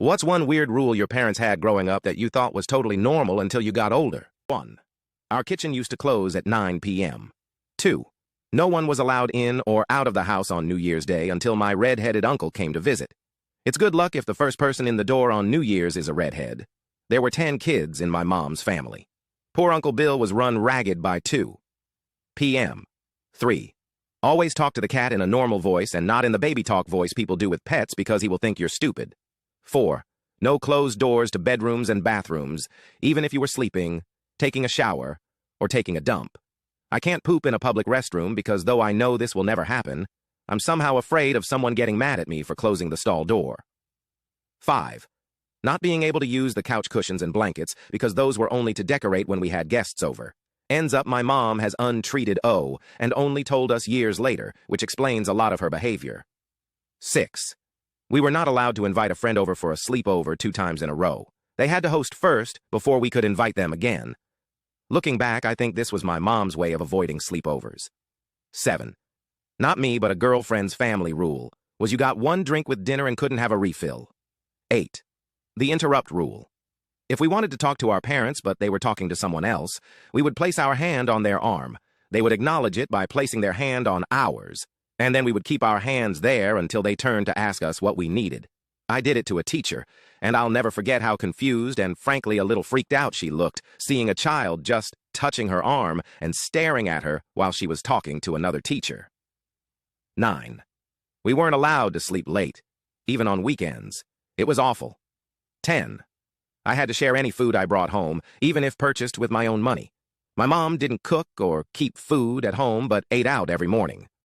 What's one weird rule your parents had growing up that you thought was totally normal until you got older? 1. Our kitchen used to close at 9 p.m. 2. No one was allowed in or out of the house on New Year's Day until my red-headed uncle came to visit. It's good luck if the first person in the door on New Year's is a redhead. There were 10 kids in my mom's family. Poor Uncle Bill was run ragged by 2 p.m. 3. Always talk to the cat in a normal voice and not in the baby talk voice people do with pets because he will think you're stupid. 4. No closed doors to bedrooms and bathrooms, even if you were sleeping, taking a shower, or taking a dump. I can't poop in a public restroom because though I know this will never happen, I'm somehow afraid of someone getting mad at me for closing the stall door. 5. Not being able to use the couch cushions and blankets because those were only to decorate when we had guests over. Ends up my mom has untreated O and only told us years later, which explains a lot of her behavior. 6. We were not allowed to invite a friend over for a sleepover 2 times in a row. They had to host first before we could invite them again. Looking back, I think this was my mom's way of avoiding sleepovers. 7. Not me, but a girlfriend's family rule was you got 1 drink with dinner and couldn't have a refill. 8. The interrupt rule. If we wanted to talk to our parents, but they were talking to someone else, we would place our hand on their arm. They would acknowledge it by placing their hand on ours, and then we would keep our hands there until they turned to ask us what we needed. I did it to a teacher, and I'll never forget how confused and frankly a little freaked out she looked, seeing a child just touching her arm and staring at her while she was talking to another teacher. 9. We weren't allowed to sleep late, even on weekends. It was awful. 10. I had to share any food I brought home, even if purchased with my own money. My mom didn't cook or keep food at home, but ate out every morning.